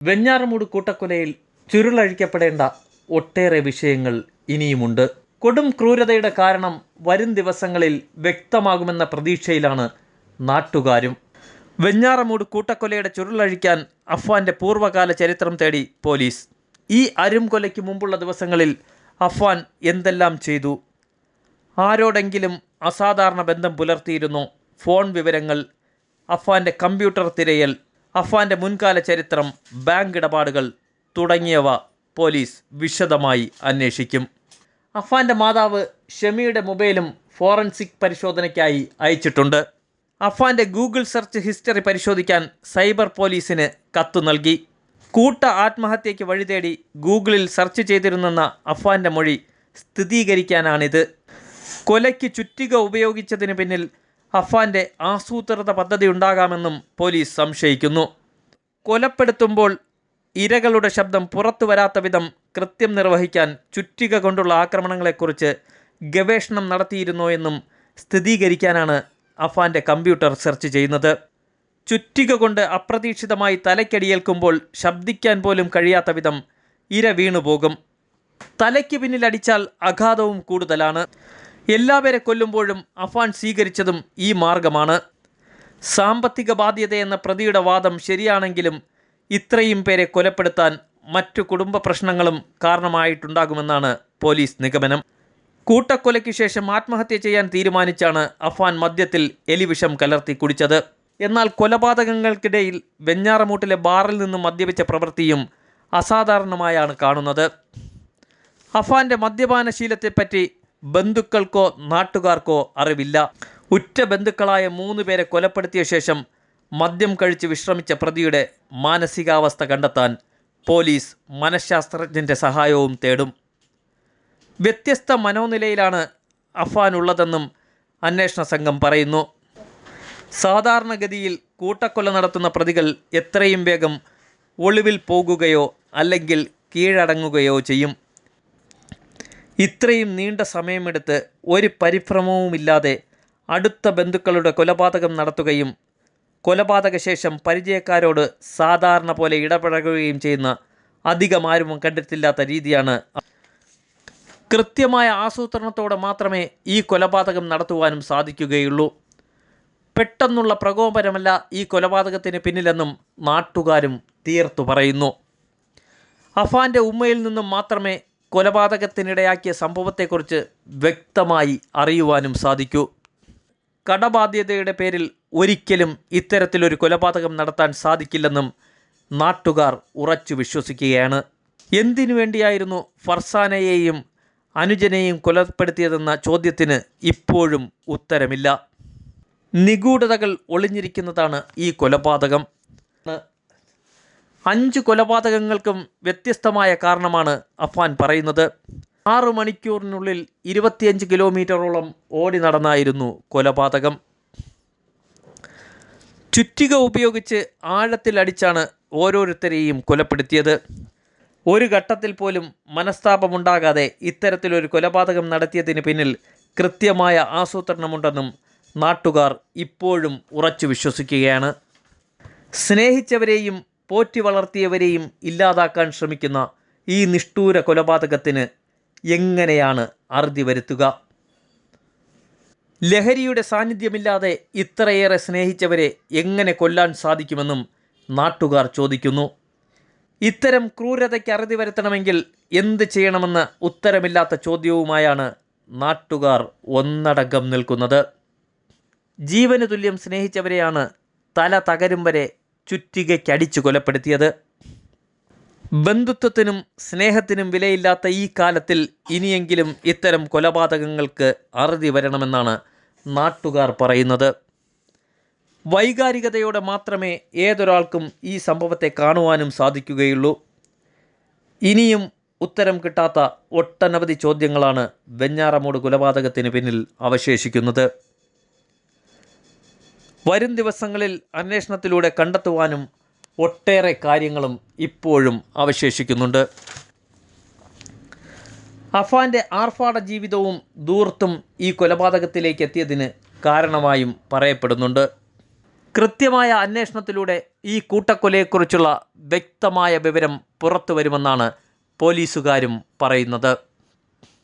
വെഞ്ഞാറമൂട് കൂട്ടക്കൊലയിൽ ചുരുളഴിക്കപ്പെടേണ്ട ഒട്ടേറെ വിഷയങ്ങൾ ഇനിയുമുണ്ട്. കൊടും ക്രൂരതയുടെ കാരണം വരും ദിവസങ്ങളിൽ വ്യക്തമാകുമെന്ന പ്രതീക്ഷയിലാണ് നാട്ടുകാരും. വെഞ്ഞാറമൂട് കൂട്ടക്കൊലയുടെ ചുരുളഴിക്കാൻ അഫ്വാന്റെ പൂർവ്വകാല ചരിത്രം തേടി പോലീസ്. ഈ അരുംകൊലയ്ക്ക് മുമ്പുള്ള ദിവസങ്ങളിൽ അഫ്വാൻ എന്തെല്ലാം ചെയ്തു? ആരോടെങ്കിലും അസാധാരണ ബന്ധം പുലർത്തിയിരുന്നോ? ഫോൺ വിവരങ്ങൾ, അഫ്വാന്റെ കമ്പ്യൂട്ടർ തിരയൽ, അഫ്വാന്റെ മുൻകാല ചരിത്രം, ബാങ്ക് ഇടപാടുകൾ തുടങ്ങിയവ പോലീസ് വിശദമായി അന്വേഷിക്കും. അഫ്വാന്റെ മാതാവ് ഷമിയുടെ മൊബൈലും ഫോറൻസിക് പരിശോധനയ്ക്കായി അയച്ചിട്ടുണ്ട്. അഫ്വാന്റെ ഗൂഗിൾ സെർച്ച് ഹിസ്റ്ററി പരിശോധിക്കാൻ സൈബർ പോലീസിന് കത്ത് നൽകി. കൂട്ട ആത്മഹത്യയ്ക്ക് വഴിതേടി ഗൂഗിളിൽ സെർച്ച് ചെയ്തിരുന്നെന്ന അഫ്വാന്റെ മൊഴി സ്ഥിരീകരിക്കാനാണിത്. കൊലയ്ക്ക് ചുറ്റിക ഉപയോഗിച്ചതിന് പിന്നിൽ അഫ്വാന്റെ ആസൂത്രിത പദ്ധതി ഉണ്ടാകാമെന്നും പോലീസ് സംശയിക്കുന്നു. കൊലപ്പെടുത്തുമ്പോൾ ഇരകളുടെ ശബ്ദം പുറത്തു വരാത്ത വിധം കൃത്യം നിർവഹിക്കാൻ ചുറ്റിക കൊണ്ടുള്ള ആക്രമണങ്ങളെക്കുറിച്ച് ഗവേഷണം നടത്തിയിരുന്നോ എന്നും സ്ഥിരീകരിക്കാനാണ് അഫ്വാന്റെ കമ്പ്യൂട്ടർ സെർച്ച് ചെയ്യുന്നത്. ചുറ്റിക കൊണ്ട് അപ്രതീക്ഷിതമായി തലയ്ക്കടിയേൽക്കുമ്പോൾ ശബ്ദിക്കാൻ പോലും കഴിയാത്ത വിധം ഇര വീണുപോകും. തലയ്ക്ക് പിന്നിലടിച്ചാൽ ആഘാതവും കൂടുതലാണ്. എല്ലാവരെ കൊല്ലുമ്പോഴും അഫ്വാൻ സ്വീകരിച്ചതും ഈ മാർഗമാണ്. സാമ്പത്തിക ബാധ്യതയെന്ന പ്രതിയുടെ വാദം ശരിയാണെങ്കിലും ഇത്രയും പേരെ കൊലപ്പെടുത്താൻ മറ്റു കുടുംബ പ്രശ്നങ്ങളും കാരണമായിട്ടുണ്ടാകുമെന്നാണ് പോലീസ് നിഗമനം. കൂട്ടക്കൊലയ്ക്ക് ശേഷം ആത്മഹത്യ ചെയ്യാൻ തീരുമാനിച്ചാണ് അഫ്വാൻ മദ്യത്തിൽ എലിവിഷം കലർത്തി കുടിച്ചത്. എന്നാൽ കൊലപാതകങ്ങൾക്കിടയിൽ വെഞ്ഞാറമൂട്ടിലെ ബാറിൽ നിന്നും മദ്യപിച്ച പ്രവൃത്തിയും അസാധാരണമായാണ് കാണുന്നത്. അഫ്വാന്റെ മദ്യപാനശീലത്തെപ്പറ്റി ബന്ധുക്കൾക്കോ നാട്ടുകാർക്കോ അറിവില്ല. ഉറ്റ ബന്ധുക്കളായ 3 പേരെ കൊലപ്പെടുത്തിയ ശേഷം മദ്യം കഴിച്ച് വിശ്രമിച്ച പ്രതിയുടെ മാനസികാവസ്ഥ കണ്ടെത്താൻ പോലീസ് മനഃശാസ്ത്രജ്ഞൻ്റെ സഹായവും തേടും. വ്യത്യസ്ത മനോനിലയിലാണ് അഫ്വാൻ ഉള്ളതെന്നും അന്വേഷണ സംഘം പറയുന്നു. സാധാരണഗതിയിൽ കൂട്ടക്കൊല നടത്തുന്ന പ്രതികൾ എത്രയും വേഗം ഒളിവിൽ പോകുകയോ അല്ലെങ്കിൽ കീഴടങ്ങുകയോ ചെയ്യും. ഇത്രയും നീണ്ട സമയമെടുത്ത് ഒരു പരിഭ്രമവുമില്ലാതെ അടുത്ത ബന്ധുക്കളുടെ കൊലപാതകം നടത്തുകയും കൊലപാതക ശേഷം പരിചയക്കാരോട് സാധാരണ പോലെ ഇടപഴകുകയും ചെയ്യുന്ന അധികമാരും കണ്ടിട്ടില്ലാത്ത രീതിയാണ്. കൃത്യമായ ആസൂത്രണത്തോടെ മാത്രമേ ഈ കൊലപാതകം നടത്തുവാനും സാധിക്കുകയുള്ളൂ. പെട്ടെന്നുള്ള പ്രകോപനമല്ല ഈ കൊലപാതകത്തിന് പിന്നിലെന്നും നാട്ടുകാരും തീർത്തു പറയുന്നു. അഫ്വാന്റെ ഉമ്മയിൽ നിന്നും മാത്രമേ കൊലപാതകത്തിനിടയാക്കിയ സംഭവത്തെക്കുറിച്ച് വ്യക്തമായി അറിയുവാനും സാധിക്കൂ. കടബാധ്യതയുടെ പേരിൽ ഒരിക്കലും ഇത്തരത്തിലൊരു കൊലപാതകം നടത്താൻ സാധിക്കില്ലെന്നും നാട്ടുകാർ ഉറച്ചു വിശ്വസിക്കുകയാണ്. എന്തിനു വേണ്ടിയായിരുന്നു ഫർസാനയെയും അനുജനെയും കൊലപ്പെടുത്തിയതെന്ന ചോദ്യത്തിന് ഇപ്പോഴും ഉത്തരമില്ല. നിഗൂഢതകൾ ഒളിഞ്ഞിരിക്കുന്നതാണ് ഈ കൊലപാതകം. 5 കൊലപാതകങ്ങൾക്കും വ്യത്യസ്തമായ കാരണമാണ് അഫ്വാൻ പറയുന്നത്. 6 മണിക്കൂറിനുള്ളിൽ 25 കിലോമീറ്ററോളം ഓടി നടന്നായിരുന്നു കൊലപാതകം. ചുറ്റിക ഉപയോഗിച്ച് ആഴത്തിലടിച്ചാണ് ഓരോരുത്തരെയും കൊലപ്പെടുത്തിയത്. ഒരു ഘട്ടത്തിൽ പോലും മനസ്താപമുണ്ടാകാതെ ഇത്തരത്തിലൊരു കൊലപാതകം നടത്തിയതിന് പിന്നിൽ കൃത്യമായ ആസൂത്രണമുണ്ടെന്നും നാട്ടുകാർ ഇപ്പോഴും ഉറച്ചു വിശ്വസിക്കുകയാണ്. സ്നേഹിച്ചവരെയും പോറ്റി വളർത്തിയവരെയും ഇല്ലാതാക്കാൻ ശ്രമിക്കുന്ന ഈ നിഷ്ഠൂര കൊലപാതകത്തിന് എങ്ങനെയാണ് അറുതി വരുത്തുക? ലഹരിയുടെ സാന്നിധ്യമില്ലാതെ ഇത്രയേറെ സ്നേഹിച്ചവരെ എങ്ങനെ കൊല്ലാൻ സാധിക്കുമെന്നും നാട്ടുകാർ ചോദിക്കുന്നു. ഇത്തരം ക്രൂരതയ്ക്ക് അറുതി വരുത്തണമെങ്കിൽ എന്ത് ചെയ്യണമെന്ന് ഉത്തരമില്ലാത്ത ചോദ്യവുമായാണ് നാട്ടുകാർ ഒന്നടങ്കം നിൽക്കുന്നത്. ജീവന് തുല്യം സ്നേഹിച്ചവരെയാണ് തല തകരും വരെ ചുറ്റികയ്ക്കടിച്ചു കൊലപ്പെടുത്തിയത്. ബന്ധുത്വത്തിനും സ്നേഹത്തിനും വിലയില്ലാത്ത ഈ കാലത്തിൽ ഇനിയെങ്കിലും ഇത്തരം കൊലപാതകങ്ങൾക്ക് അറുതി വരണമെന്നാണ് നാട്ടുകാർ പറയുന്നത്. വൈകാരികതയോടെ മാത്രമേ ഏതൊരാൾക്കും ഈ സംഭവത്തെ കാണുവാനും സാധിക്കുകയുള്ളൂ. ഇനിയും ഉത്തരം കിട്ടാത്ത ഒട്ടനവധി ചോദ്യങ്ങളാണ് വെഞ്ഞാറമൂട് കൊലപാതകത്തിന് പിന്നിൽ അവശേഷിക്കുന്നത്. വരും ദിവസങ്ങളിൽ അന്വേഷണത്തിലൂടെ കണ്ടെത്തുവാനും ഒട്ടേറെ കാര്യങ്ങളും ഇപ്പോഴും അവശേഷിക്കുന്നുണ്ട്. അഫ്വാന്റെ ആർഭാട ജീവിതവും ധൂർത്തും ഈ കൊലപാതകത്തിലേക്ക് എത്തിയതിന് കാരണമായും പറയപ്പെടുന്നുണ്ട്. കൃത്യമായ അന്വേഷണത്തിലൂടെ ഈ കൂട്ടക്കൊലയെക്കുറിച്ചുള്ള വ്യക്തമായ വിവരം പുറത്തു വരുമെന്നാണ് പോലീസുകാരും പറയുന്നത്.